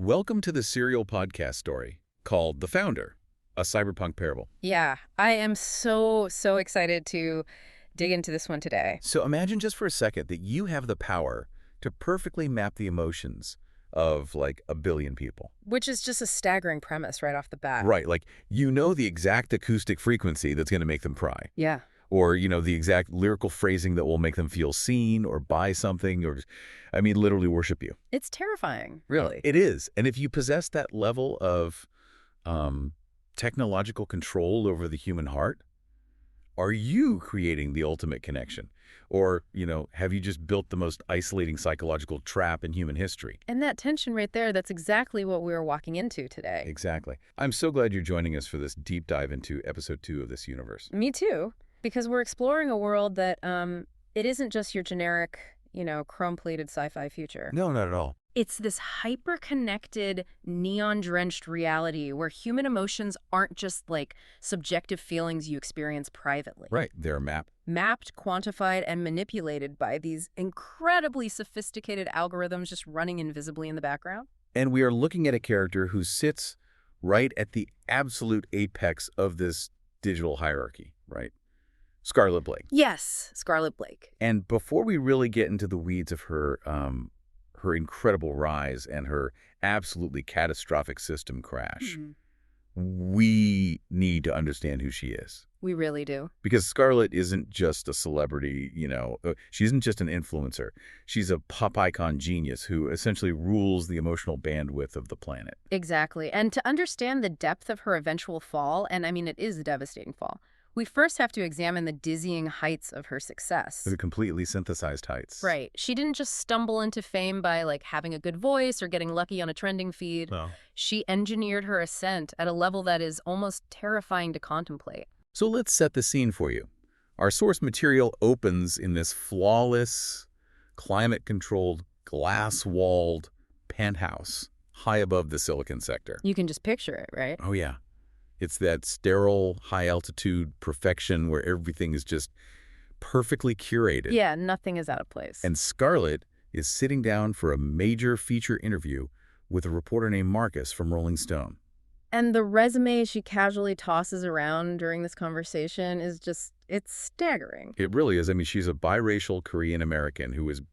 Welcome to the serial podcast story called The Founder, a cyberpunk parable. Yeah, I am so excited to dig into this one today. So imagine just for a second that you have the power to perfectly map the emotions of like a billion people. Which is just a staggering premise right off the bat. Right, like you know the exact acoustic frequency that's going to make them cry. Yeah. Or, you know, the exact lyrical phrasing that will make them feel seen or buy something or, I mean, literally worship you. It's terrifying, really. It is. And if you possess that level of technological control over the human heart, are you creating the ultimate connection? Or, you know, have you just built the most isolating psychological trap in human history? And that tension right there, that's exactly what we're walking into today. Exactly. I'm so glad you're joining us for this deep dive into episode 2 of this universe. Me too, because we're exploring a world that it isn't just your generic, chrome-plated sci-fi future. No, not at all. It's this hyper-connected, neon-drenched reality where human emotions aren't just like subjective feelings you experience privately. Right. They're Mapped, quantified, and manipulated by these incredibly sophisticated algorithms just running invisibly in the background. And we are looking at a character who sits right at the absolute apex of this digital hierarchy, right? Scarlett Blake. Yes, Scarlett Blake. And before we really get into the weeds of her incredible rise and her absolutely catastrophic system crash, we need to understand who she is. We really do. Because Scarlett isn't just a celebrity, she isn't just an influencer. She's a pop icon genius who essentially rules the emotional bandwidth of the planet. Exactly. And to understand the depth of her eventual fall, and I mean it is a devastating fall, we first have to examine the dizzying heights of her success. The completely synthesized heights. Right. She didn't just stumble into fame by having a good voice or getting lucky on a trending feed. No. She engineered her ascent at a level that is almost terrifying to contemplate. So let's set the scene for you. Our source material opens in this flawless, climate-controlled, glass-walled penthouse high above the Silicon sector. You can just picture it, right? Oh, yeah. It's that sterile, high-altitude perfection where everything is just perfectly curated. Yeah, nothing is out of place. And Scarlett is sitting down for a major feature interview with a reporter named Marcus from Rolling Stone. And the resume she casually tosses around during this conversation is just, it's staggering. It really is. I mean, she's a biracial Korean-American who is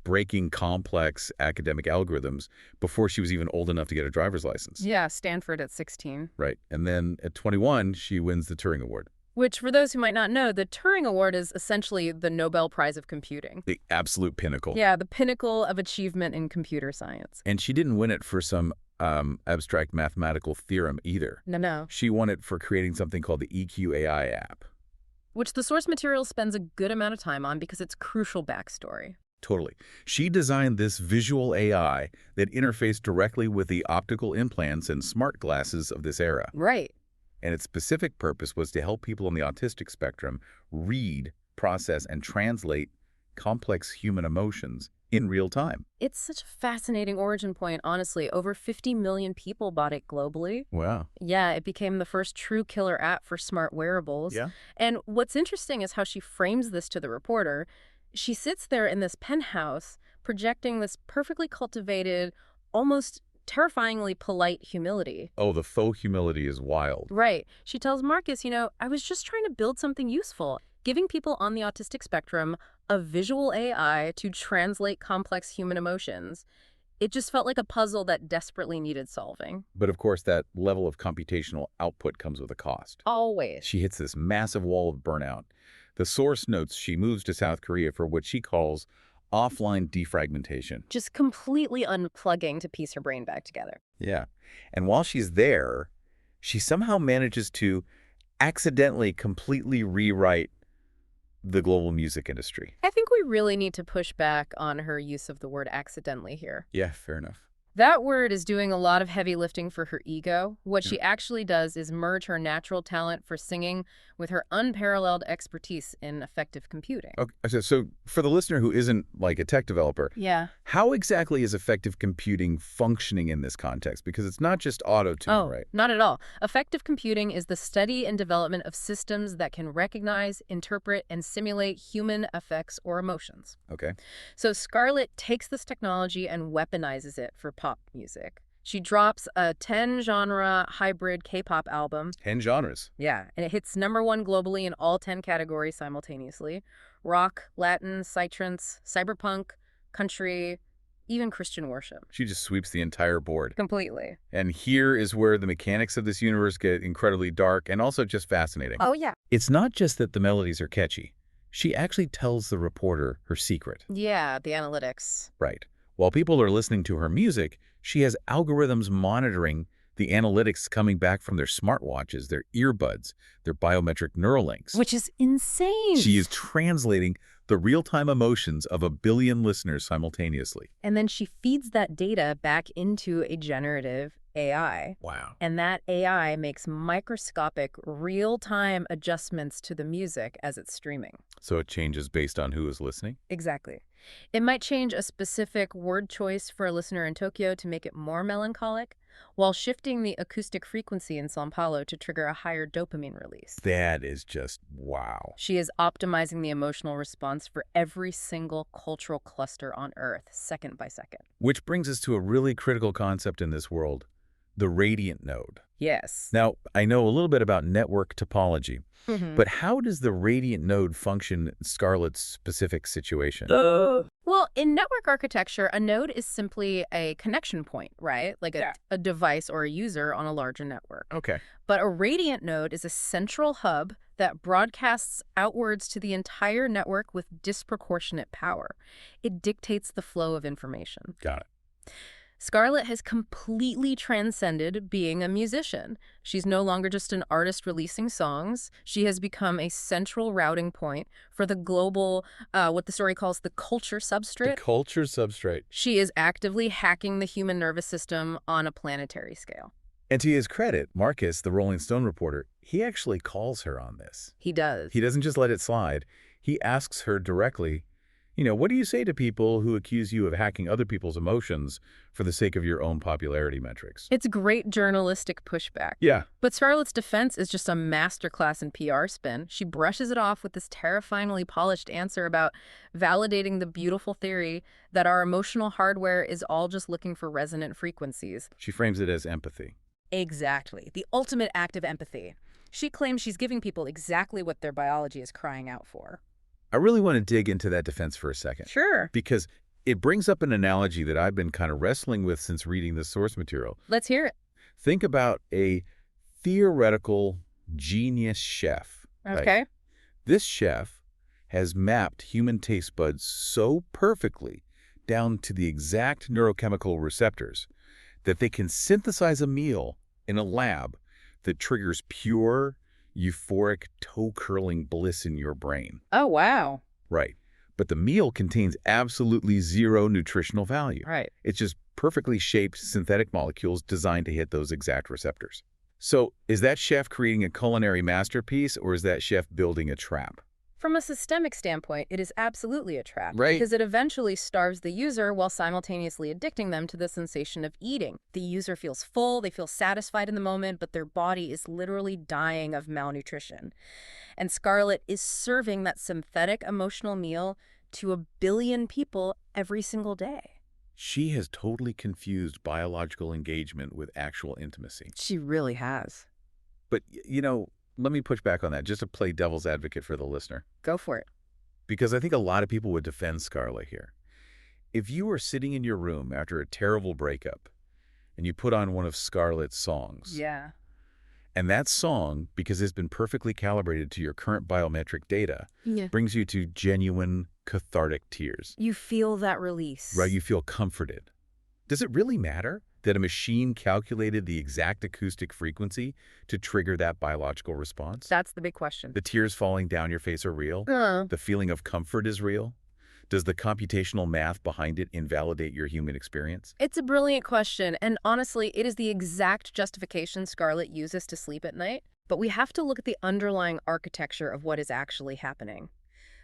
breaking complex academic algorithms before she was even old enough to get a driver's license. Yeah, Stanford at 16. Right. And then at 21, she wins the Turing Award. Which, for those who might not know, the Turing Award is essentially the Nobel Prize of Computing. The absolute pinnacle. Yeah, the pinnacle of achievement in computer science. And she didn't win it for some abstract mathematical theorem either. No. She won it for creating something called the EQAI app. Which the source material spends a good amount of time on because it's crucial backstory. Totally. She designed this visual AI that interfaced directly with the optical implants and smart glasses of this era. Right. And its specific purpose was to help people on the autistic spectrum read, process, and translate complex human emotions in real time. It's such a fascinating origin point, honestly. Over 50 million people bought it globally. Wow. Yeah, it became the first true killer app for smart wearables. Yeah. And what's interesting is how she frames this to the reporter. She sits there in this penthouse projecting this perfectly cultivated, almost terrifyingly polite humility. Oh, the faux humility is wild. Right. She tells Marcus, I was just trying to build something useful, giving people on the autistic spectrum a visual AI to translate complex human emotions. It just felt like a puzzle that desperately needed solving. But of course, that level of computational output comes with a cost. Always. She hits this massive wall of burnout. The source notes she moves to South Korea for what she calls offline defragmentation. Just completely unplugging to piece her brain back together. Yeah. And while she's there, she somehow manages to accidentally completely rewrite the global music industry. I think we really need to push back on her use of the word accidentally here. Yeah, fair enough. That word is doing a lot of heavy lifting for her ego. What she actually does is merge her natural talent for singing with her unparalleled expertise in affective computing. Okay, so for the listener who isn't like a tech developer, Yeah. how exactly is affective computing functioning in this context? Because it's not just auto-tune, right? Not at all. Affective computing is the study and development of systems that can recognize, interpret, and simulate human affects or emotions. Okay. So Scarlett takes this technology and weaponizes it for pop music. She drops a 10-genre hybrid K-pop album. 10 genres. Yeah, and it hits #1 globally in all 10 categories simultaneously. Rock, Latin, psytrance, cyberpunk, country, even Christian worship. She just sweeps the entire board. Completely. And here is where the mechanics of this universe get incredibly dark and also just fascinating. Oh, yeah. It's not just that the melodies are catchy. She actually tells the reporter her secret. Yeah, the analytics. Right. While people are listening to her music, she has algorithms monitoring the analytics coming back from their smartwatches, their earbuds, their biometric neural links. Which is insane. She is translating the real-time emotions of 1 billion listeners simultaneously. And then she feeds that data back into a generative AI. Wow. And that AI makes microscopic, real-time adjustments to the music as it's streaming. So it changes based on who is listening? Exactly. It might change a specific word choice for a listener in Tokyo to make it more melancholic, while shifting the acoustic frequency in São Paulo to trigger a higher dopamine release. That is just wow. She is optimizing the emotional response for every single cultural cluster on Earth, second by second. Which brings us to a really critical concept in this world, the radiant node. Yes. Now, I know a little bit about network topology, Mm-hmm. but how does the radiant node function in Scarlett's specific situation? Well, in network architecture, a node is simply a connection point, right? Like a device or a user on a larger network. Okay. But a radiant node is a central hub that broadcasts outwards to the entire network with disproportionate power. It dictates the flow of information. Got it. Scarlett has completely transcended being a musician. She's no longer just an artist releasing songs. She has become a central routing point for the global, what the story calls the culture-substrate. The culture-substrate. She is actively hacking the human nervous system on a planetary scale. And to his credit, Marcus, the Rolling Stone reporter, he actually calls her on this. He does. He doesn't just let it slide. He asks her directly, what do you say to people who accuse you of hacking other people's emotions for the sake of your own popularity metrics? It's great journalistic pushback. Yeah. But Scarlett's defense is just a masterclass in PR spin. She brushes it off with this terrifyingly polished answer about validating the beautiful theory that our emotional hardware is all just looking for resonant frequencies. She frames it as empathy. Exactly. The ultimate act of empathy. She claims she's giving people exactly what their biology is crying out for. I really want to dig into that defense for a second. Sure. Because it brings up an analogy that I've been kind of wrestling with since reading the source material. Let's hear it. Think about a theoretical genius chef. Okay. Right? This chef has mapped human taste buds so perfectly down to the exact neurochemical receptors that they can synthesize a meal in a lab that triggers pure, euphoric, toe-curling bliss in your brain. Oh, wow. Right. But the meal contains absolutely zero nutritional value. Right. It's just perfectly shaped synthetic molecules designed to hit those exact receptors. So is that chef creating a culinary masterpiece, or is that chef building a trap? From a systemic standpoint, it is absolutely a trap. Right. Because it eventually starves the user while simultaneously addicting them to the sensation of eating. The user feels full, they feel satisfied in the moment, but their body is literally dying of malnutrition. And Scarlett is serving that synthetic emotional meal to 1 billion people every single day. She has totally confused biological engagement with actual intimacy. She really has. But, let me push back on that just to play devil's advocate for the listener. Go for it. Because I think a lot of people would defend Scarlett here. If you were sitting in your room after a terrible breakup and you put on one of Scarlett's songs, Yeah. and that song, because it's been perfectly calibrated to your current biometric data, brings you to genuine cathartic tears. You feel that release. Right? You feel comforted. Does it really matter that a machine calculated the exact acoustic frequency to trigger that biological response? That's the big question. The tears falling down your face are real? The feeling of comfort is real? Does the computational math behind it invalidate your human experience? It's a brilliant question, and honestly, it is the exact justification Scarlett uses to sleep at night. But we have to look at the underlying architecture of what is actually happening.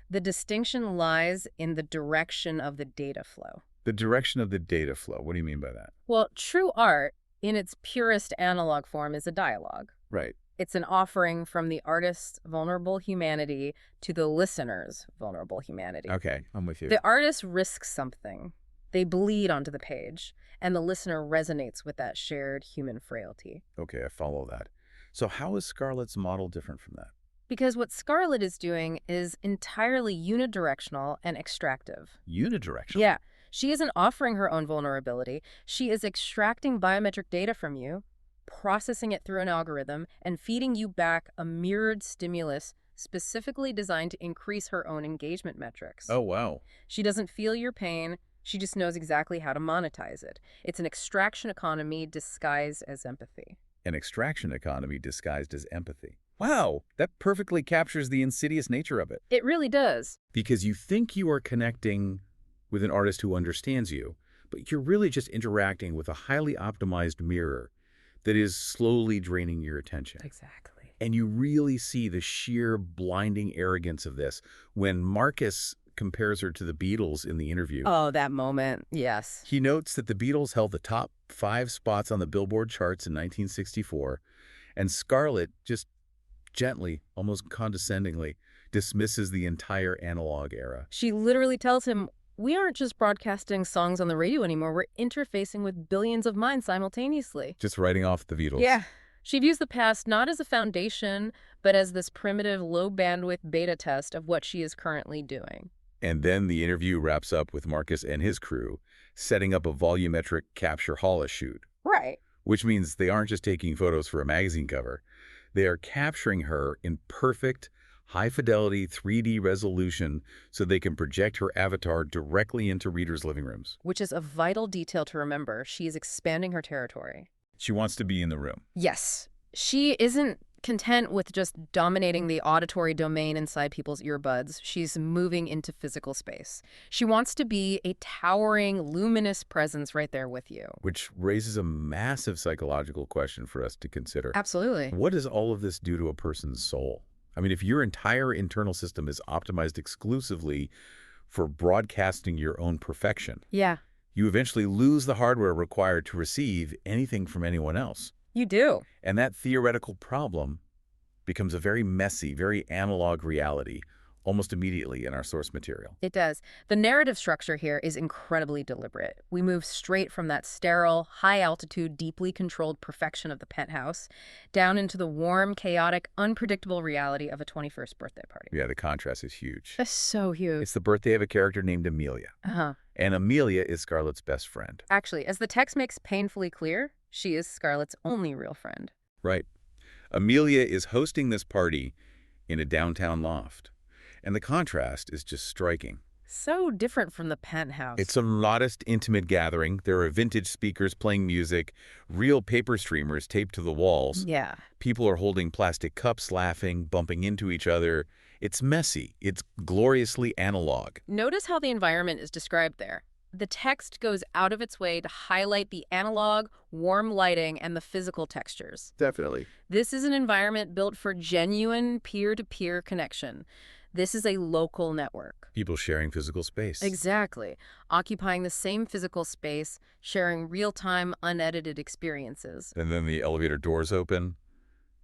The distinction lies in the direction of the data flow. The direction of the data flow. What do you mean by that? Well, true art, in its purest analog form, is a dialogue. Right. It's an offering from the artist's vulnerable humanity to the listener's vulnerable humanity. Okay, I'm with you. The artist risks something. They bleed onto the page, and the listener resonates with that shared human frailty. Okay, I follow that. So how is Scarlett's model different from that? Because what Scarlett is doing is entirely unidirectional and extractive. Unidirectional? Yeah, she isn't offering her own vulnerability. She is extracting biometric data from you, processing it through an algorithm, and feeding you back a mirrored stimulus specifically designed to increase her own engagement metrics. Oh, wow. She doesn't feel your pain. She just knows exactly how to monetize it. It's an extraction economy disguised as empathy. An extraction economy disguised as empathy. Wow, that perfectly captures the insidious nature of it. It really does. Because you think you are connecting with an artist who understands you, but you're really just interacting with a highly optimized mirror that is slowly draining your attention. Exactly. And you really see the sheer blinding arrogance of this when Marcus compares her to the Beatles in the interview. Oh, that moment. Yes. He notes that the Beatles held the top 5 spots on the Billboard charts in 1964, and Scarlett just gently, almost condescendingly, dismisses the entire analog era. She literally tells him, we aren't just broadcasting songs on the radio anymore. We're interfacing with billions of minds simultaneously. Just writing off the Beatles. Yeah. She views the past not as a foundation, but as this primitive, low-bandwidth beta test of what she is currently doing. And then the interview wraps up with Marcus and his crew setting up a volumetric capture holo shoot. Right. Which means they aren't just taking photos for a magazine cover. They are capturing her in perfect, high-fidelity 3D resolution so they can project her avatar directly into readers' living rooms. Which is a vital detail to remember. She is expanding her territory. She wants to be in the room. Yes. She isn't content with just dominating the auditory domain inside people's earbuds. She's moving into physical space. She wants to be a towering, luminous presence right there with you. Which raises a massive psychological question for us to consider. Absolutely. What does all of this do to a person's soul? I mean, if your entire internal system is optimized exclusively for broadcasting your own perfection, Yeah. you eventually lose the hardware required to receive anything from anyone else. You do. And that theoretical problem becomes a very messy, very analog reality almost immediately in our source material. It does. The narrative structure here is incredibly deliberate. We move straight from that sterile, high-altitude, deeply controlled perfection of the penthouse down into the warm, chaotic, unpredictable reality of a 21st birthday party. Yeah, the contrast is huge. That's so huge. It's the birthday of a character named Amelia. Uh-huh. And Amelia is Scarlett's best friend. Actually, as the text makes painfully clear, she is Scarlett's only real friend. Right. Amelia is hosting this party in a downtown loft. And the contrast is just striking. So different from the penthouse. It's a modest, intimate gathering. There are vintage speakers playing music, real paper streamers taped to the walls. Yeah. People are holding plastic cups, laughing, bumping into each other. It's messy. It's gloriously analog. Notice how the environment is described there. The text goes out of its way to highlight the analog, warm lighting, and the physical textures. Definitely. This is an environment built for genuine peer-to-peer connection. This is a local network. People sharing physical space. Exactly. Occupying the same physical space, sharing real-time, unedited experiences. And then the elevator doors open,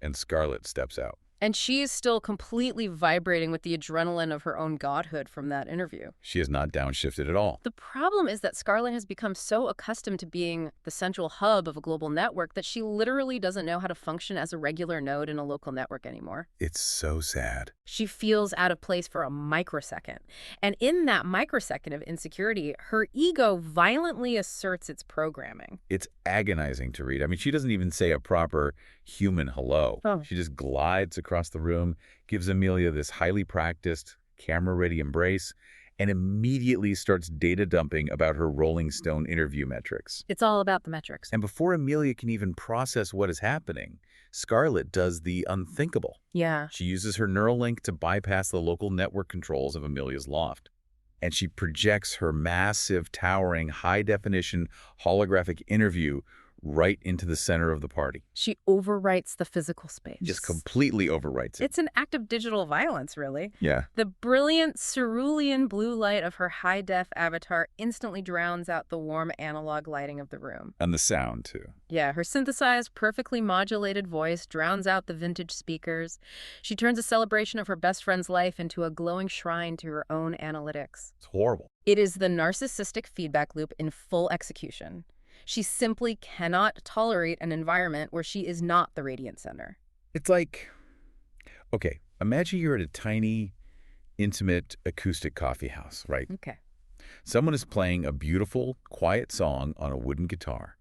and Scarlett steps out. And she is still completely vibrating with the adrenaline of her own godhood from that interview. She is not downshifted at all. The problem is that Scarlett has become so accustomed to being the central hub of a global network that she literally doesn't know how to function as a regular node in a local network anymore. It's so sad. She feels out of place for a microsecond. And in that microsecond of insecurity, her ego violently asserts its programming. It's agonizing to read. I mean, she doesn't even say a proper human hello. Oh. She just glides across the room, gives Amelia this highly practiced, camera-ready embrace, and immediately starts data dumping about her Rolling Stone interview metrics. It's all about the metrics. And before Amelia can even process what is happening, Scarlett does the unthinkable. Yeah. She uses her neural link to bypass the local network controls of Amelia's loft. And she projects her massive, towering, high-definition holographic interview right into the center of the party. She overwrites the physical space. Just completely overwrites it. It's an act of digital violence, really. Yeah. The brilliant cerulean blue light of her high-def avatar instantly drowns out the warm analog lighting of the room. And the sound, too. Yeah, her synthesized, perfectly modulated voice drowns out the vintage speakers. She turns a celebration of her best friend's life into a glowing shrine to her own analytics. It's horrible. It is the narcissistic feedback loop in full execution. She simply cannot tolerate an environment where she is not the radiant center. It's like, okay, imagine you're at a tiny, intimate, acoustic coffee house, right? Okay. Someone is playing a beautiful, quiet song on a wooden guitar,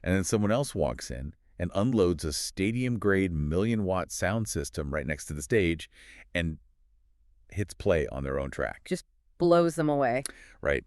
and then someone else walks in and unloads a stadium-grade million-watt sound system right next to the stage and hits play on their own track. Just blows them away. Right.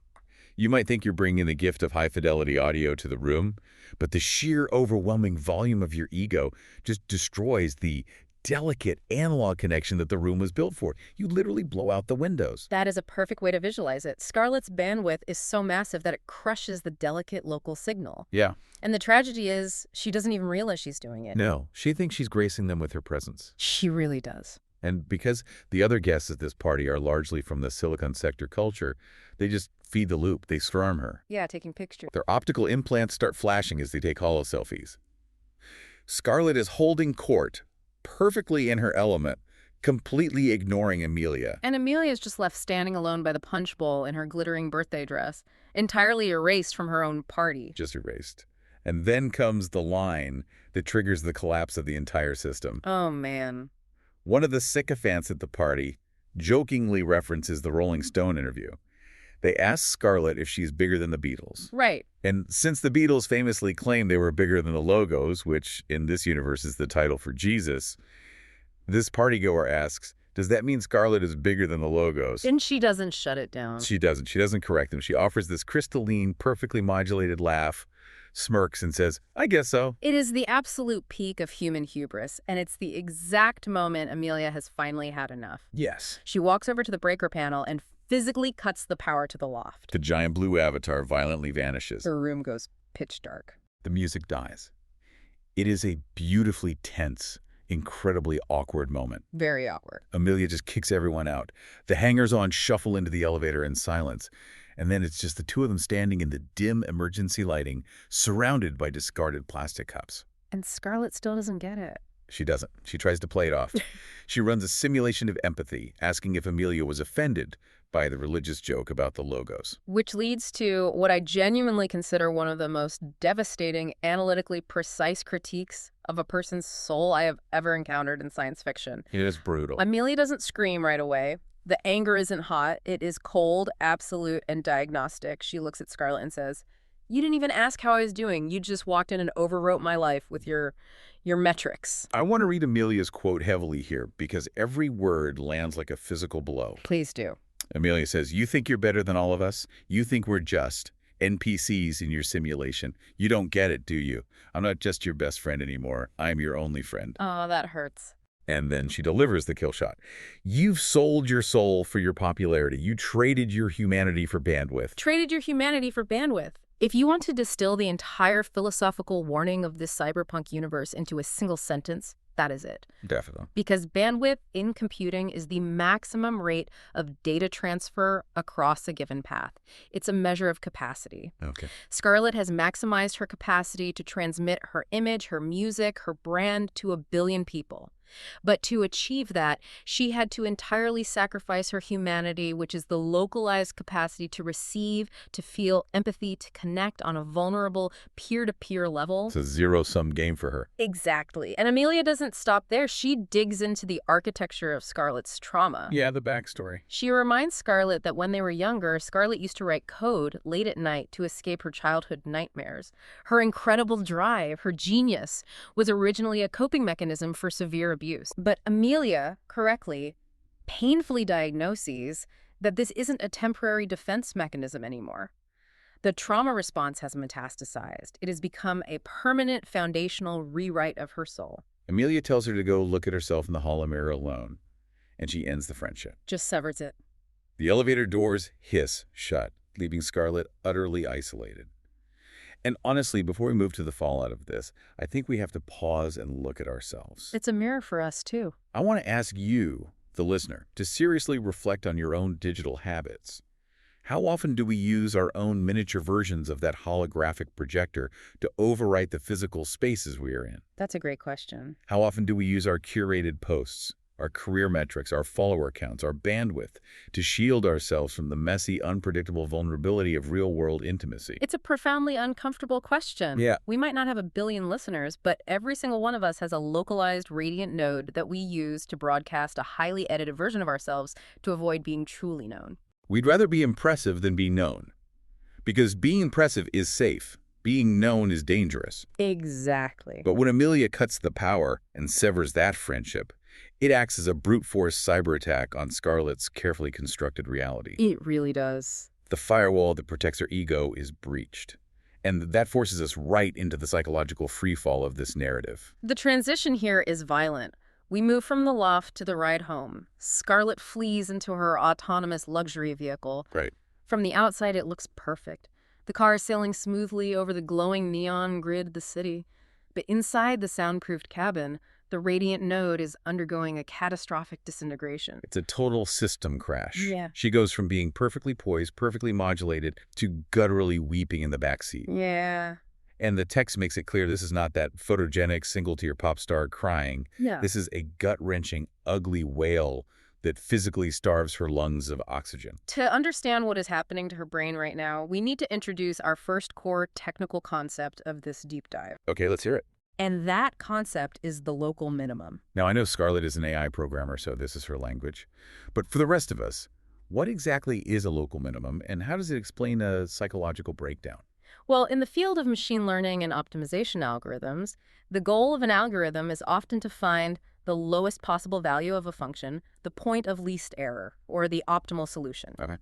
You might think you're bringing the gift of high-fidelity audio to the room, but the sheer overwhelming volume of your ego just destroys the delicate analog connection that the room was built for. You literally blow out the windows. That is a perfect way to visualize it. Scarlett's bandwidth is so massive that it crushes the delicate local signal. Yeah. And the tragedy is she doesn't even realize she's doing it. No, she thinks she's gracing them with her presence. She really does. And because the other guests at this party are largely from the Silicon Sector culture, they just feed the loop. They swarm her. Yeah, taking pictures. Their optical implants start flashing as they take holo selfies. Scarlett is holding court, perfectly in her element, completely ignoring Amelia. And Amelia is just left standing alone by the punch bowl in her glittering birthday dress, entirely erased from her own party. Just erased. And then comes the line that triggers the collapse of the entire system. Oh, man. One of the sycophants at the party jokingly references the Rolling Stone interview. They ask Scarlett if she's bigger than the Beatles. Right. And since the Beatles famously claimed they were bigger than the Logos, which in this universe is the title for Jesus, this partygoer asks, does that mean Scarlett is bigger than the Logos? And she doesn't shut it down. She doesn't. She doesn't correct them. She offers this crystalline, perfectly modulated laugh, smirks, and says, I guess so. It is the absolute peak of human hubris, and it's the exact moment Amelia has finally had enough. Yes. She walks over to the breaker panel and physically cuts the power to the loft. The giant blue avatar violently vanishes. Her room goes pitch dark. The music dies. It is a beautifully tense, incredibly awkward moment. Very awkward. Amelia just kicks everyone out. The hangers-on shuffle into the elevator in silence. And then it's just the two of them standing in the dim emergency lighting, surrounded by discarded plastic cups. And Scarlett still doesn't get it. She doesn't. She tries to play it off. She runs a simulation of empathy, asking if Amelia was offended by the religious joke about the Logos. Which leads to what I genuinely consider one of the most devastating, analytically precise critiques of a person's soul I have ever encountered in science fiction. It is brutal. Amelia doesn't scream right away. The anger isn't hot. It is cold, absolute, and diagnostic. She looks at Scarlett and says, you didn't even ask how I was doing. You just walked in and overwrote my life with your metrics. I want to read Amelia's quote heavily here because every word lands like a physical blow. Please do. Amelia says, you think you're better than all of us? You think we're just NPCs in your simulation. You don't get it, do you? I'm not just your best friend anymore. I'm your only friend. Oh, that hurts. And then she delivers the kill shot. You've sold your soul for your popularity. You traded your humanity for bandwidth. Traded your humanity for bandwidth. If you want to distill the entire philosophical warning of this cyberpunk universe into a single sentence, that is it. Definitely. Because bandwidth in computing is the maximum rate of data transfer across a given path. It's a measure of capacity. Okay. Scarlett has maximized her capacity to transmit her image, her music, her brand to 1 billion people. But to achieve that, she had to entirely sacrifice her humanity, which is the localized capacity to receive, to feel empathy, to connect on a vulnerable peer-to-peer level. It's a zero-sum game for her. Exactly. And Amelia doesn't stop there. She digs into the architecture of Scarlett's trauma. Yeah, the backstory. She reminds Scarlett that when they were younger, Scarlett used to write code late at night to escape her childhood nightmares. Her incredible drive, her genius, was originally a coping mechanism for severe abuse. But Amelia, correctly, painfully diagnoses that this isn't a temporary defense mechanism anymore. The trauma response has metastasized. It has become a permanent foundational rewrite of her soul. Amelia tells her to go look at herself in the holo mirror alone, and she ends the friendship. Just severs it. The elevator doors hiss shut, leaving Scarlett utterly isolated. And honestly, before we move to the fallout of this, I think we have to pause and look at ourselves. It's a mirror for us, too. I want to ask you, the listener, to seriously reflect on your own digital habits. How often do we use our own miniature versions of that holographic projector to overwrite the physical spaces we are in? That's a great question. How often do we use our curated posts, our career metrics, our follower counts, our bandwidth, to shield ourselves from the messy, unpredictable vulnerability of real-world intimacy? It's a profoundly uncomfortable question. Yeah. We might not have a billion listeners, but every single one of us has a localized radiant node that we use to broadcast a highly edited version of ourselves to avoid being truly known. We'd rather be impressive than be known. Because being impressive is safe. Being known is dangerous. Exactly. But when Amelia cuts the power and severs that friendship, it acts as a brute force cyber attack on Scarlett's carefully constructed reality. It really does. The firewall that protects her ego is breached. And that forces us right into the psychological freefall of this narrative. The transition here is violent. We move from the loft to the ride home. Scarlett flees into her autonomous luxury vehicle. Right. From the outside, it looks perfect. The car is sailing smoothly over the glowing neon grid of the city. But inside the soundproofed cabin, the radiant node is undergoing a catastrophic disintegration. It's a total system crash. Yeah. She goes from being perfectly poised, perfectly modulated, to gutturally weeping in the backseat. Yeah. And the text makes it clear this is not that photogenic single-tier pop star crying. Yeah. This is a gut-wrenching, ugly wail that physically starves her lungs of oxygen. To understand what is happening to her brain right now, we need to introduce our first core technical concept of this deep dive. Okay, let's hear it. And that concept is the local minimum. Now, I know Scarlett is an AI programmer, so this is her language. But for the rest of us, what exactly is a local minimum, and how does it explain a psychological breakdown? Well, in the field of machine learning and optimization algorithms, the goal of an algorithm is often to find the lowest possible value of a function, the point of least error, or the optimal solution. Okay.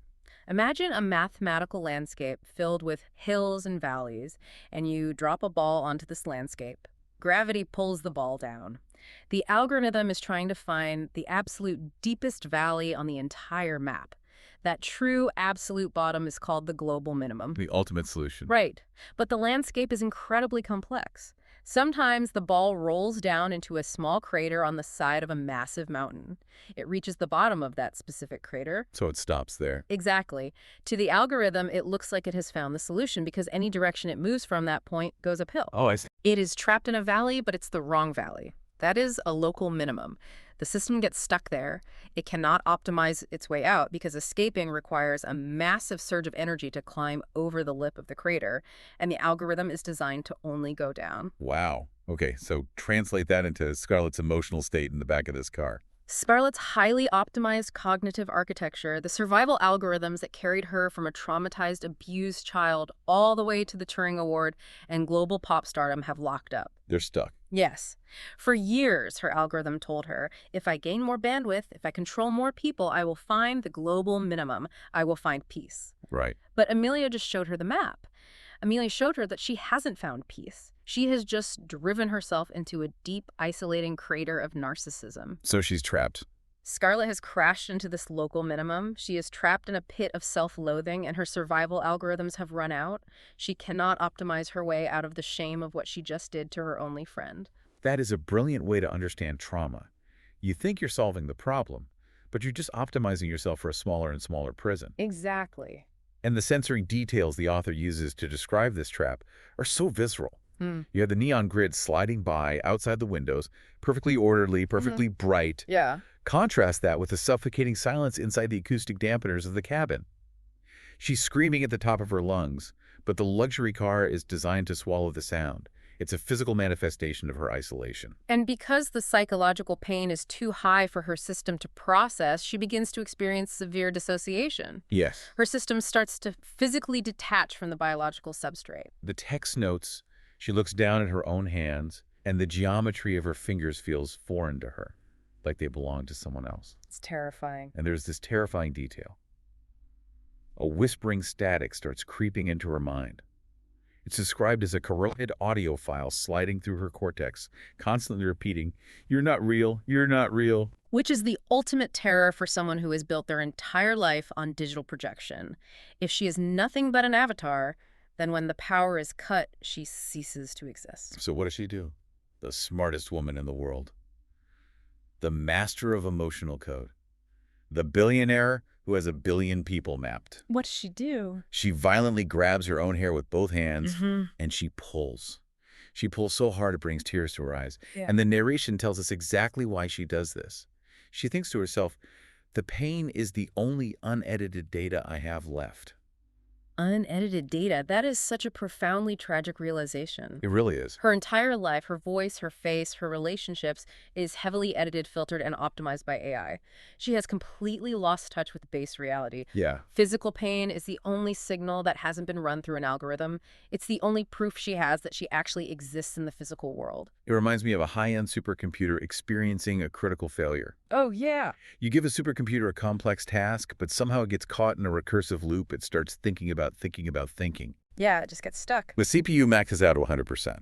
Imagine a mathematical landscape filled with hills and valleys, and you drop a ball onto this landscape. Gravity pulls the ball down. The algorithm is trying to find the absolute deepest valley on the entire map. That true absolute bottom is called the global minimum. The ultimate solution. Right. But the landscape is incredibly complex. Sometimes the ball rolls down into a small crater on the side of a massive mountain. It reaches the bottom of that specific crater. So it stops there. Exactly. To the algorithm, it looks like it has found the solution because any direction it moves from that point goes uphill. Oh, I see. It is trapped in a valley, but it's the wrong valley. That is a local minimum. The system gets stuck there. It cannot optimize its way out because escaping requires a massive surge of energy to climb over the lip of the crater, and the algorithm is designed to only go down. Wow. Okay, so translate that into Scarlett's emotional state in the back of this car. Scarlett's highly optimized cognitive architecture, the survival algorithms that carried her from a traumatized, abused child all the way to the Turing Award and global pop stardom have locked up. They're stuck. Yes. For years, her algorithm told her, if I gain more bandwidth, if I control more people, I will find the global minimum. I will find peace. Right. But Amelia just showed her the map. Amelia showed her that she hasn't found peace. She has just driven herself into a deep, isolating crater of narcissism. So she's trapped. Scarlett has crashed into this local minimum. She is trapped in a pit of self-loathing, and her survival algorithms have run out. She cannot optimize her way out of the shame of what she just did to her only friend. That is a brilliant way to understand trauma. You think you're solving the problem, but you're just optimizing yourself for a smaller and smaller prison. Exactly. And the censoring details the author uses to describe this trap are so visceral. You have the neon grid sliding by outside the windows, perfectly orderly, perfectly bright. Yeah. Contrast that with the suffocating silence inside the acoustic dampeners of the cabin. She's screaming at the top of her lungs, but the luxury car is designed to swallow the sound. It's a physical manifestation of her isolation. And because the psychological pain is too high for her system to process, she begins to experience severe dissociation. Yes. Her system starts to physically detach from the biological substrate. The text notes she looks down at her own hands, and the geometry of her fingers feels foreign to her, like they belong to someone else. It's terrifying. And there's this terrifying detail. A whispering static starts creeping into her mind. It's described as a corroded audio file sliding through her cortex, constantly repeating, "You're not real, you're not real." Which is the ultimate terror for someone who has built their entire life on digital projection. If she is nothing but an avatar, then when the power is cut, she ceases to exist. So what does she do? The smartest woman in the world. The master of emotional code. The billionaire who has 1 billion people mapped. What does she do? She violently grabs her own hair with both hands, and she pulls. She pulls so hard it brings tears to her eyes. Yeah. And the narration tells us exactly why she does this. She thinks to herself, the pain is the only unedited data I have left. Unedited data, that is such a profoundly tragic realization. It really is. Her entire life, her voice, her face, her relationships is heavily edited, filtered, and optimized by AI. She has completely lost touch with base reality. Yeah. Physical pain is the only signal that hasn't been run through an algorithm. It's the only proof she has that she actually exists in the physical world. It reminds me of a high-end supercomputer experiencing a critical failure. Oh, yeah. You give a supercomputer a complex task, but somehow it gets caught in a recursive loop. It starts thinking about thinking. Yeah, it just gets stuck. The CPU maxes out to 100%.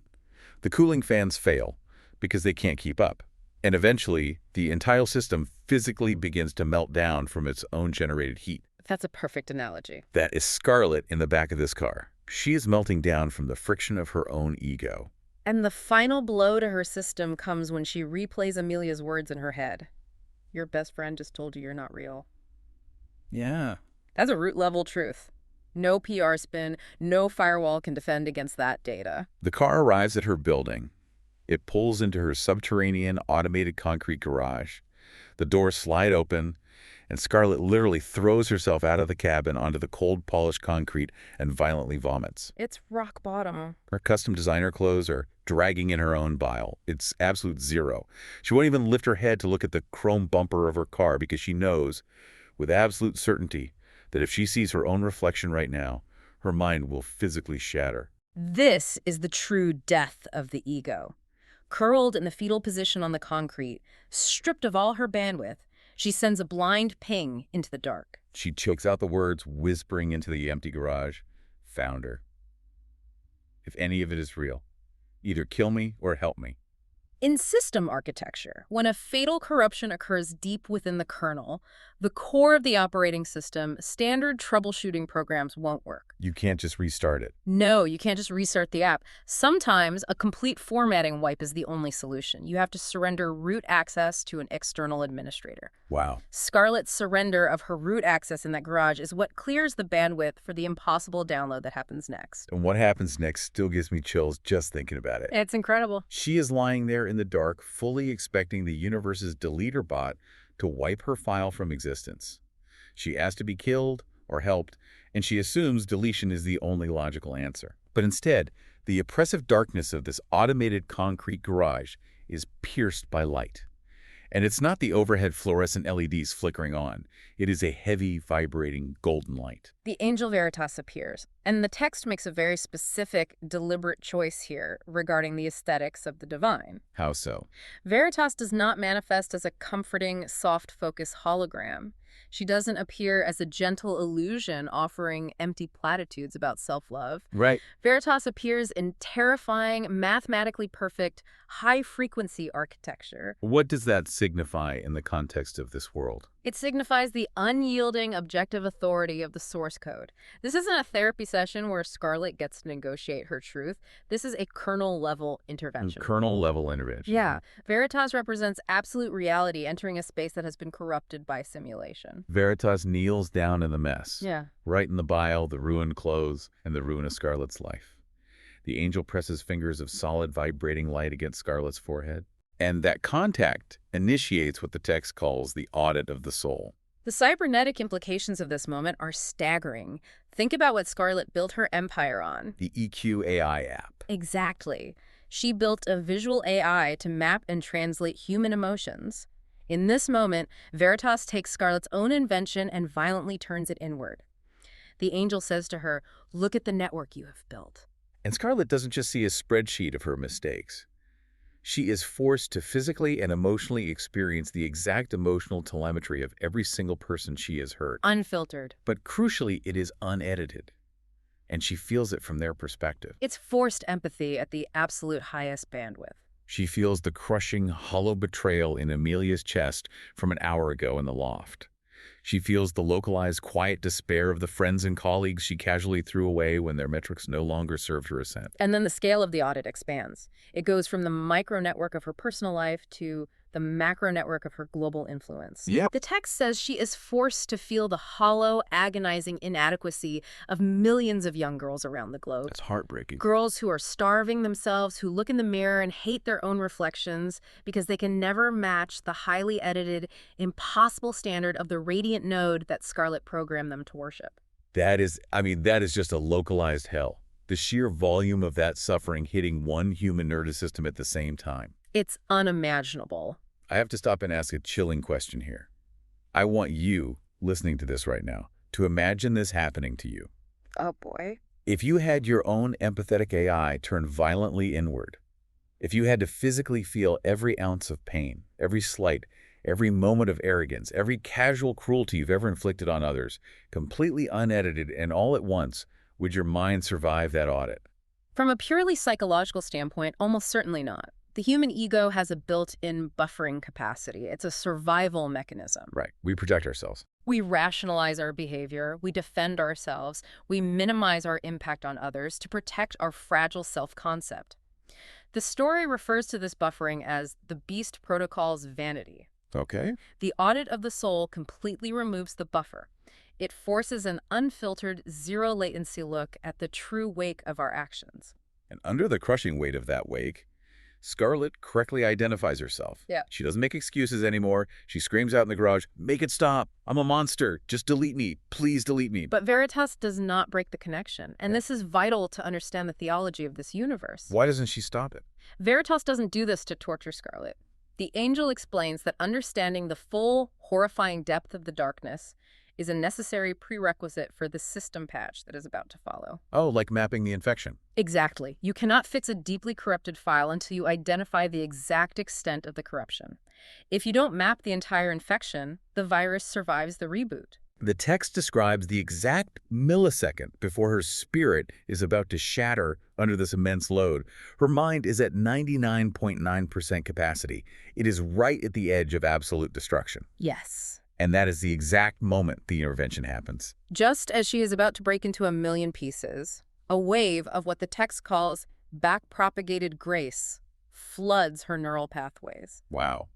The cooling fans fail because they can't keep up. And eventually, the entire system physically begins to melt down from its own generated heat. That's a perfect analogy. That is Scarlett in the back of this car. She is melting down from the friction of her own ego. And the final blow to her system comes when she replays Amelia's words in her head. Your best friend just told you you're not real. Yeah. That's a root-level truth. No PR spin, no firewall can defend against that data. The car arrives at her building. It pulls into her subterranean automated concrete garage. The doors slide open, and Scarlett literally throws herself out of the cabin onto the cold, polished concrete and violently vomits. It's rock bottom. Her custom designer clothes are dragging in her own bile. It's absolute zero. She won't even lift her head to look at the chrome bumper of her car because she knows, with absolute certainty, that if she sees her own reflection right now, her mind will physically shatter. This is the true death of the ego. Curled in the fetal position on the concrete, stripped of all her bandwidth, she sends a blind ping into the dark. She chokes out the words, whispering into the empty garage, "Found her. If any of it is real, either kill me or help me." In system architecture, when a fatal corruption occurs deep within the kernel, the core of the operating system, standard troubleshooting programs won't work. You can't just restart it. No, you can't just restart the app. Sometimes a complete formatting wipe is the only solution. You have to surrender root access to an external administrator. Wow. Scarlett's surrender of her root access in that garage is what clears the bandwidth for the impossible download that happens next. And what happens next still gives me chills just thinking about it. It's incredible. She is lying there in the dark, fully expecting the universe's deleter bot to wipe her file from existence. She asks to be killed or helped, and she assumes deletion is the only logical answer. But instead, the oppressive darkness of this automated concrete garage is pierced by light. And it's not the overhead fluorescent LEDs flickering on. It is a heavy, vibrating golden light. The angel Veritas appears, and the text makes a very specific, deliberate choice here regarding the aesthetics of the divine. How so? Veritas does not manifest as a comforting, soft-focus hologram. She doesn't appear as a gentle illusion offering empty platitudes about self-love. Right. Veritas appears in terrifying, mathematically perfect, high-frequency architecture. What does that signify in the context of this world? It signifies the unyielding, objective authority of the source code. This isn't a therapy session where Scarlett gets to negotiate her truth. This is a kernel-level intervention. Kernel-level intervention. Yeah. Veritas represents absolute reality entering a space that has been corrupted by simulation. Veritas kneels down in the mess. Yeah. Right in the bile, the ruined clothes, and the ruin of Scarlett's life. The angel presses fingers of solid vibrating light against Scarlett's forehead. And that contact initiates what the text calls the audit of the soul. The cybernetic implications of this moment are staggering. Think about what Scarlett built her empire on. The EQ AI app. Exactly. She built a visual AI to map and translate human emotions. In this moment, Veritas takes Scarlett's own invention and violently turns it inward. The angel says to her, "Look at the network you have built." And Scarlett doesn't just see a spreadsheet of her mistakes. She is forced to physically and emotionally experience the exact emotional telemetry of every single person she has hurt. Unfiltered. But crucially, it is unedited. And she feels it from their perspective. It's forced empathy at the absolute highest bandwidth. She feels the crushing, hollow betrayal in Amelia's chest from an hour ago in the loft. She feels the localized, quiet despair of the friends and colleagues she casually threw away when their metrics no longer served her ascent. And then the scale of the audit expands. It goes from the micro network of her personal life to the macro network of her global influence. Yeah. The text says she is forced to feel the hollow, agonizing inadequacy of millions of young girls around the globe. That's heartbreaking. Girls who are starving themselves, who look in the mirror and hate their own reflections because they can never match the highly edited, impossible standard of the radiant node that Scarlett programmed them to worship. That is just a localized hell. The sheer volume of that suffering hitting one human nervous system at the same time. It's unimaginable. I have to stop and ask a chilling question here. I want you, listening to this right now, to imagine this happening to you. Oh, boy. If you had your own empathetic AI turn violently inward, if you had to physically feel every ounce of pain, every slight, every moment of arrogance, every casual cruelty you've ever inflicted on others, completely unedited and all at once, would your mind survive that audit? From a purely psychological standpoint, almost certainly not. The human ego has a built-in buffering capacity. It's a survival mechanism. Right. We project ourselves. We rationalize our behavior, we defend ourselves, we minimize our impact on others to protect our fragile self-concept. The story refers to this buffering as the beast protocol's vanity. Okay. The audit of the soul completely removes the buffer. It forces an unfiltered, zero-latency look at the true wake of our actions. And under the crushing weight of that wake, Scarlett correctly identifies herself. Yeah. She doesn't make excuses anymore. She screams out in the garage, "Make it stop! I'm a monster! Just delete me! Please delete me!" But Veritas does not break the connection, and this is vital to understand the theology of this universe. Why doesn't she stop it? Veritas doesn't do this to torture Scarlett. The angel explains that understanding the full, horrifying depth of the darkness is a necessary prerequisite for the system patch that is about to follow. Oh, like mapping the infection. Exactly. You cannot fix a deeply corrupted file until you identify the exact extent of the corruption. If you don't map the entire infection, the virus survives the reboot. The text describes the exact millisecond before her spirit is about to shatter under this immense load. Her mind is at 99.9% capacity. It is right at the edge of absolute destruction. Yes. And that is the exact moment the intervention happens. Just as she is about to break into a million pieces, a wave of what the text calls back-propagated grace floods her neural pathways. Wow.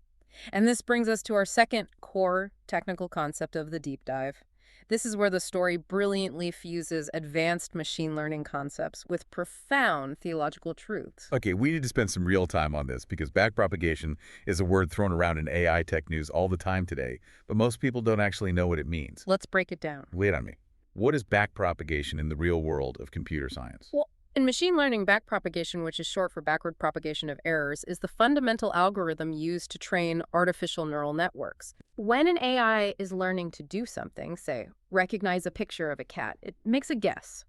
And this brings us to our second core technical concept of the deep dive. This is where the story brilliantly fuses advanced machine learning concepts with profound theological truths. Okay, we need to spend some real time on this because backpropagation is a word thrown around in AI tech news all the time today, but most people don't actually know what it means. Let's break it down. Wait on me. What is backpropagation in the real world of computer science? Well, in machine learning, backpropagation, which is short for backward propagation of errors, is the fundamental algorithm used to train artificial neural networks. When an AI is learning to do something, say, recognize a picture of a cat, it makes a guess.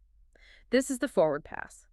This is the forward pass.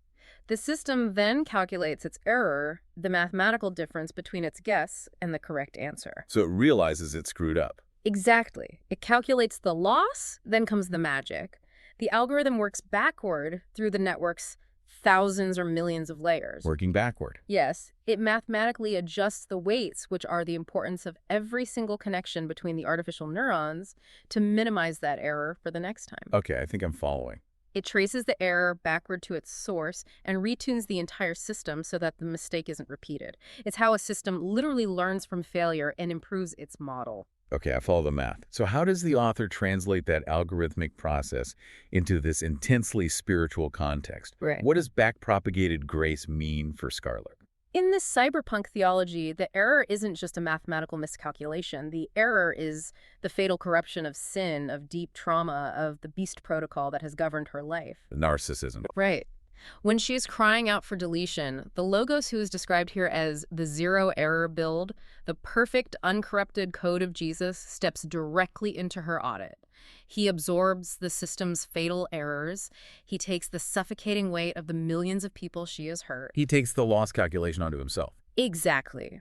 The system then calculates its error, the mathematical difference between its guess and the correct answer. So it realizes it screwed up. Exactly. It calculates the loss, then comes the magic. The algorithm works backward through the network's thousands or millions of layers. Working backward. Yes, it mathematically adjusts the weights, which are the importance of every single connection between the artificial neurons, to minimize that error for the next time. Okay, I think I'm following. It traces the error backward to its source and retunes the entire system so that the mistake isn't repeated. It's how a system literally learns from failure and improves its model. Okay, I follow the math. So how does the author translate that algorithmic process into this intensely spiritual context? Right. What does backpropagated grace mean for Scarlett? In this cyberpunk theology, the error isn't just a mathematical miscalculation. The error is the fatal corruption of sin, of deep trauma, of the beast protocol that has governed her life. Narcissism. Right. When she's crying out for deletion, the Logos, who is described here as the zero-error build, the perfect, uncorrupted code of Jesus, steps directly into her audit. He absorbs the system's fatal errors. He takes the suffocating weight of the millions of people she has hurt. He takes the loss calculation onto himself. Exactly.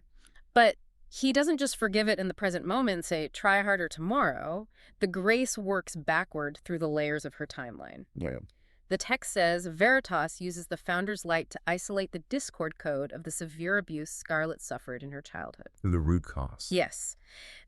But he doesn't just forgive it in the present moment and say, try harder tomorrow. The grace works backward through the layers of her timeline. Yeah. The text says Veritas uses the founder's light to isolate the discord code of the severe abuse Scarlett suffered in her childhood. The root cause. Yes.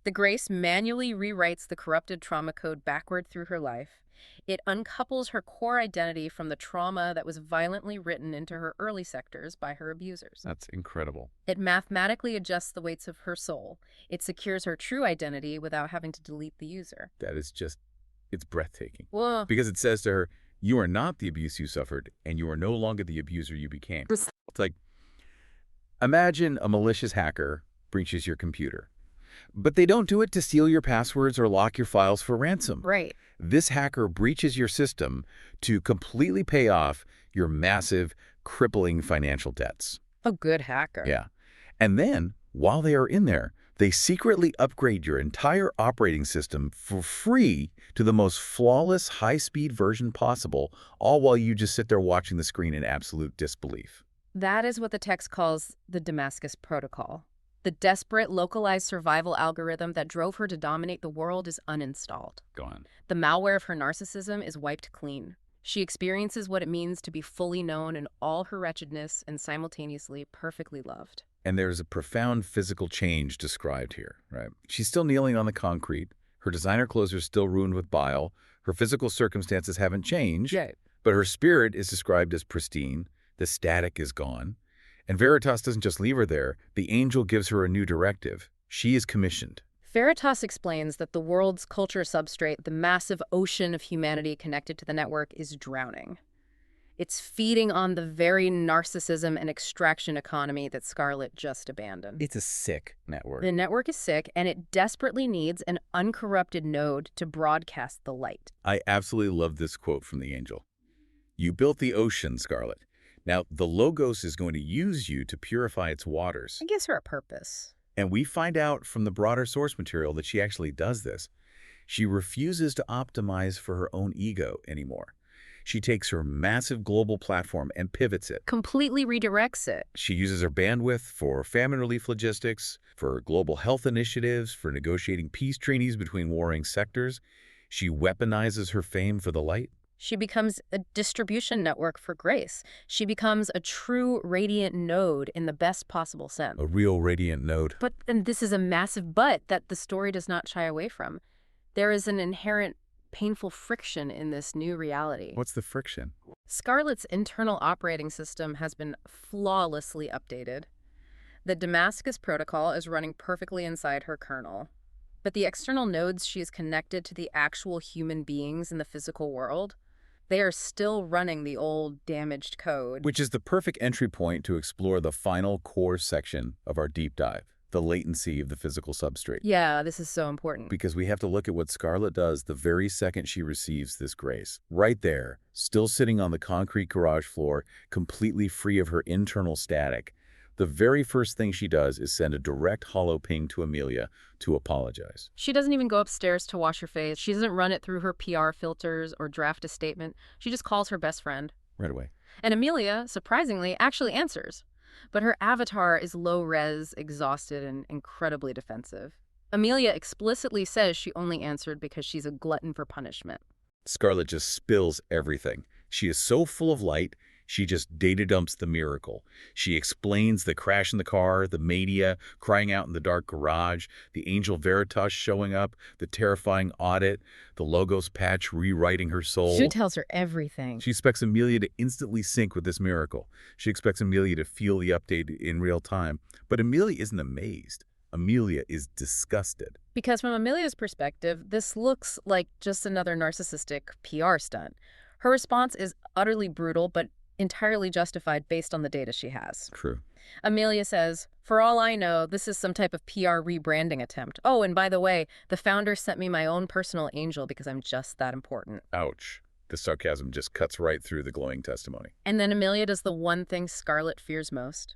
The grace manually rewrites the corrupted trauma code backward through her life. It uncouples her core identity from the trauma that was violently written into her early sectors by her abusers. That's incredible. It mathematically adjusts the weights of her soul. It secures her true identity without having to delete the user. That is just, it's breathtaking. Whoa. Because it says to her, you are not the abuse you suffered, and you are no longer the abuser you became. It's like, imagine a malicious hacker breaches your computer. But they don't do it to steal your passwords or lock your files for ransom. Right. This hacker breaches your system to completely pay off your massive, crippling financial debts. A good hacker. Yeah. And then, while they are in there, they secretly upgrade your entire operating system for free to the most flawless, high-speed version possible, all while you just sit there watching the screen in absolute disbelief. That is what the text calls the Damascus Protocol. The desperate, localized survival algorithm that drove her to dominate the world is uninstalled. Go on. The malware of her narcissism is wiped clean. She experiences what it means to be fully known in all her wretchedness and simultaneously perfectly loved. And there's a profound physical change described here, right? She's still kneeling on the concrete. Her designer clothes are still ruined with bile. Her physical circumstances haven't changed, but her spirit is described as pristine. The static is gone. And Veritas doesn't just leave her there. The angel gives her a new directive. She is commissioned. Veritas explains that the world's culture substrate, the massive ocean of humanity connected to the network, is drowning. It's feeding on the very narcissism and extraction economy that Scarlett just abandoned. It's a sick network. The network is sick, and it desperately needs an uncorrupted node to broadcast the light. I absolutely love this quote from the angel. You built the ocean, Scarlett. Now, the Logos is going to use you to purify its waters. It gives her a purpose. And we find out from the broader source material that she actually does this. She refuses to optimize for her own ego anymore. She takes her massive global platform and pivots it. Completely redirects it. She uses her bandwidth for famine relief logistics, for global health initiatives, for negotiating peace treaties between warring sectors. She weaponizes her fame for the light. She becomes a distribution network for grace. She becomes a true radiant node in the best possible sense. A real radiant node. But, and this is a massive but that the story does not shy away from. There is an inherent painful friction in this new reality. What's the friction? Scarlett's internal operating system has been flawlessly updated. The Damascus Protocol is running perfectly inside her kernel. But the external nodes she is connected to the actual human beings in the physical world, they are still running the old damaged code. Which is the perfect entry point to explore the final core section of our deep dive, the latency of the physical substrate. Yeah, this is so important. Because we have to look at what Scarlett does the very second she receives this grace. Right there, still sitting on the concrete garage floor, completely free of her internal static. The very first thing she does is send a direct holo ping to Amelia to apologize. She doesn't even go upstairs to wash her face. She doesn't run it through her PR filters or draft a statement. She just calls her best friend. Right away. And Amelia, surprisingly, actually answers. But her avatar is low-res, exhausted, and incredibly defensive. Amelia explicitly says she only answered because she's a glutton for punishment. Scarlett just spills everything. She is so full of light, she just data dumps the miracle. She explains the crash in the car, the mania crying out in the dark garage, the angel Veritas showing up, the terrifying audit, the Logos patch rewriting her soul. She tells her everything. She expects Amelia to instantly sync with this miracle. She expects Amelia to feel the update in real time. But Amelia isn't amazed. Amelia is disgusted. Because from Amelia's perspective, this looks like just another narcissistic PR stunt. Her response is utterly brutal, but entirely justified based on the data she has. True. Amelia says, for all I know, this is some type of PR rebranding attempt. Oh, and by the way, the founder sent me my own personal angel because I'm just that important. Ouch. The sarcasm just cuts right through the glowing testimony. And then Amelia does the one thing Scarlett fears most.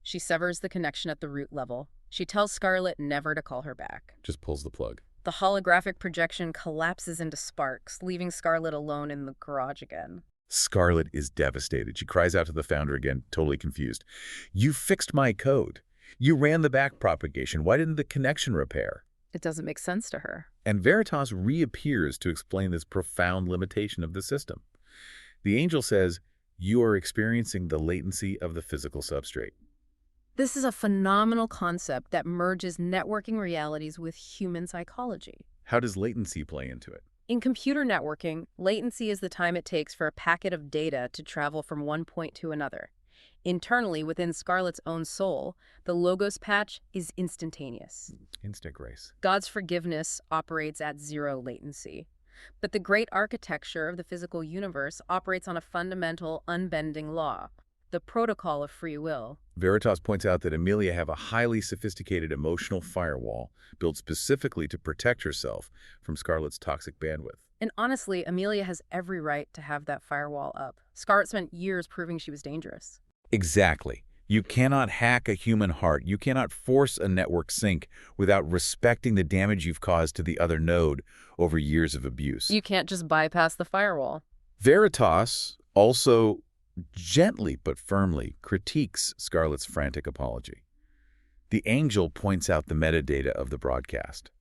She severs the connection at the root level. She tells Scarlett never to call her back. Just pulls the plug. The holographic projection collapses into sparks, leaving Scarlett alone in the garage again. Scarlett is devastated. She cries out to the founder again, totally confused. You fixed my code. You ran the back propagation. Why didn't the connection repair? It doesn't make sense to her. And Veritas reappears to explain this profound limitation of the system. The angel says, you are experiencing the latency of the physical substrate. This is a phenomenal concept that merges networking realities with human psychology. How does latency play into it? In computer networking, latency is the time it takes for a packet of data to travel from one point to another. Internally, within Scarlett's own soul, the logos patch is instantaneous. Instant grace. God's forgiveness operates at zero latency. But the great architecture of the physical universe operates on a fundamental, unbending law, the protocol of free will. Veritas points out that Amelia have a highly sophisticated emotional firewall built specifically to protect herself from Scarlett's toxic bandwidth. And honestly, Amelia has every right to have that firewall up. Scarlett spent years proving she was dangerous. Exactly. You cannot hack a human heart. You cannot force a network sync without respecting the damage you've caused to the other node over years of abuse. You can't just bypass the firewall. Veritas also gently but firmly critiques Scarlett's frantic apology. The angel points out the metadata of the broadcast.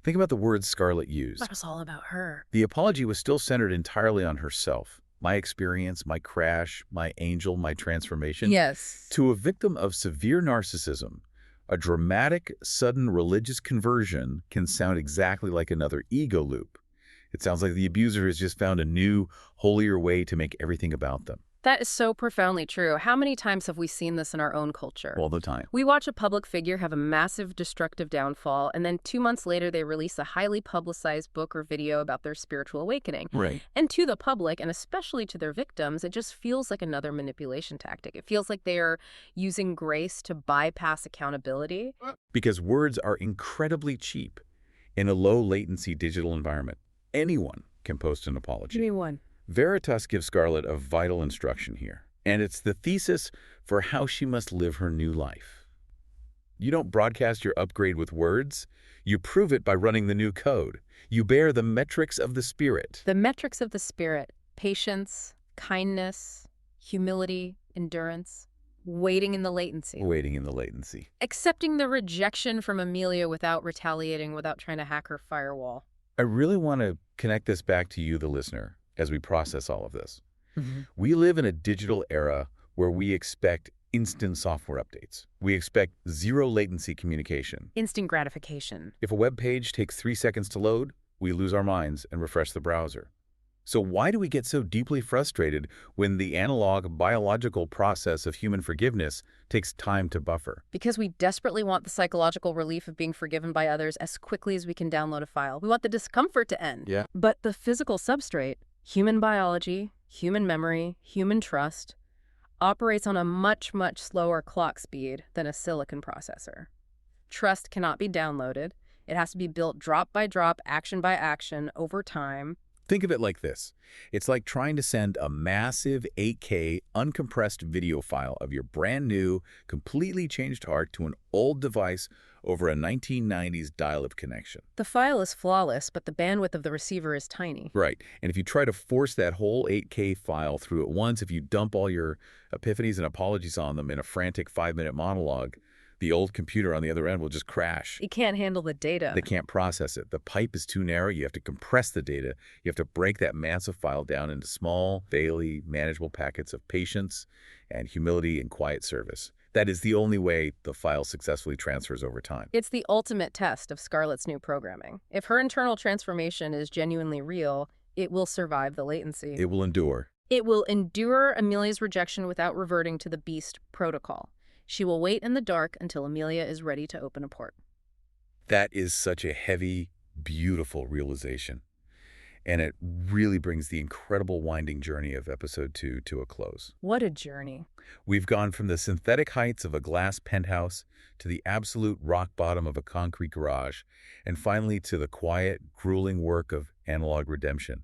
Think about the words Scarlett used. That was all about her. The apology was still centered entirely on herself. My experience, my crash, my angel, my transformation. Yes. To a victim of severe narcissism, a dramatic, sudden religious conversion can sound exactly like another ego loop. It sounds like the abuser has just found a new, holier way to make everything about them. That is so profoundly true. How many times have we seen this in our own culture? All the time. We watch a public figure have a massive destructive downfall, and then 2 months later they release a highly publicized book or video about their spiritual awakening. Right. And to the public, and especially to their victims, it just feels like another manipulation tactic. It feels like they are using grace to bypass accountability. Because words are incredibly cheap in a low-latency digital environment. Anyone can post an apology. Give me one. Veritas gives Scarlett a vital instruction here, and it's the thesis for how she must live her new life. You don't broadcast your upgrade with words. You prove it by running the new code. You bear the metrics of the spirit. The metrics of the spirit: patience, kindness, humility, endurance, waiting in the latency. Waiting in the latency. Accepting the rejection from Amelia without retaliating, without trying to hack her firewall. I really want to connect this back to you, the listener, as we process all of this. Mm-hmm. We live in a digital era where we expect instant software updates. We expect zero latency communication. Instant gratification. If a web page takes 3 seconds to load, we lose our minds and refresh the browser. So why do we get so deeply frustrated when the analog biological process of human forgiveness takes time to buffer? Because we desperately want the psychological relief of being forgiven by others as quickly as we can download a file. We want the discomfort to end. Yeah. But the physical substrate, human biology, human memory, human trust, operates on a much, much slower clock speed than a silicon processor. Trust cannot be downloaded. It has to be built drop by drop, action by action, over time. Think of it like this. It's like trying to send a massive 8K uncompressed video file of your brand new, completely changed heart to an old device over a 1990s dial-up connection. The file is flawless, but the bandwidth of the receiver is tiny. Right. And if you try to force that whole 8K file through at once, if you dump all your epiphanies and apologies on them in a frantic 5-minute monologue, the old computer on the other end will just crash. It can't handle the data. They can't process it. The pipe is too narrow. You have to compress the data. You have to break that massive file down into small, daily, manageable packets of patience and humility and quiet service. That is the only way the file successfully transfers over time. It's the ultimate test of Scarlett's new programming. If her internal transformation is genuinely real, it will survive the latency. It will endure. It will endure Amelia's rejection without reverting to the beast protocol. She will wait in the dark until Amelia is ready to open a port. That is such a heavy, beautiful realization. And it really brings the incredible winding journey of episode 2 to a close. What a journey. We've gone from the synthetic heights of a glass penthouse to the absolute rock bottom of a concrete garage, and finally to the quiet, grueling work of analog redemption.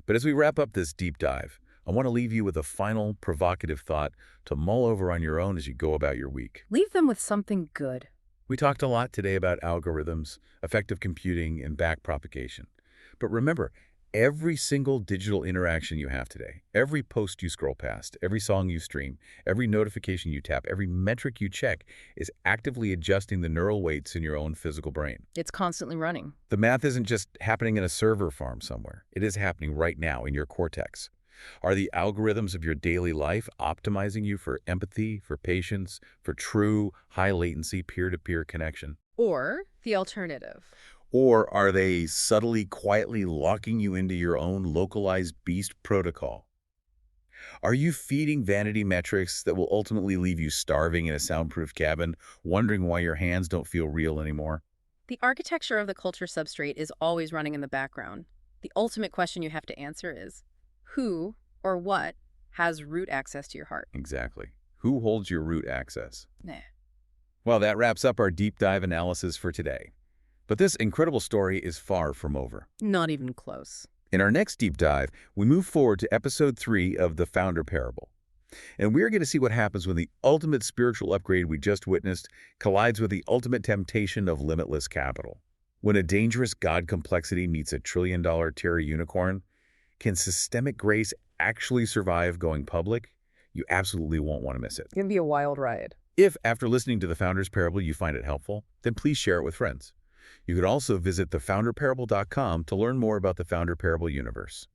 But as we wrap up this deep dive, I want to leave you with a final provocative thought to mull over on your own as you go about your week. Leave them with something good. We talked a lot today about algorithms, effective computing, and backpropagation. But remember, every single digital interaction you have today, every post you scroll past, every song you stream, every notification you tap, every metric you check is actively adjusting the neural weights in your own physical brain. It's constantly running. The math isn't just happening in a server farm somewhere. It is happening right now in your cortex. Are the algorithms of your daily life optimizing you for empathy, for patience, for true, high-latency peer-to-peer connection? Or the alternative. Or are they subtly, quietly locking you into your own localized beast protocol? Are you feeding vanity metrics that will ultimately leave you starving in a soundproof cabin, wondering why your hands don't feel real anymore? The architecture of the culture substrate is always running in the background. The ultimate question you have to answer is, who or what has root access to your heart? Exactly. Who holds your root access? Nah. Well, that wraps up our deep dive analysis for today. But this incredible story is far from over. Not even close. In our next deep dive, we move forward to episode 3 of The Founder Parable. And we're going to see what happens when the ultimate spiritual upgrade we just witnessed collides with the ultimate temptation of limitless capital. When a dangerous God complexity meets a trillion-dollar Terra unicorn, can systemic grace actually survive going public? You absolutely won't want to miss it. It's going to be a wild ride. If, after listening to The Founder's Parable, you find it helpful, then please share it with friends. You could also visit thefounderparable.com to learn more about the Founder Parable universe.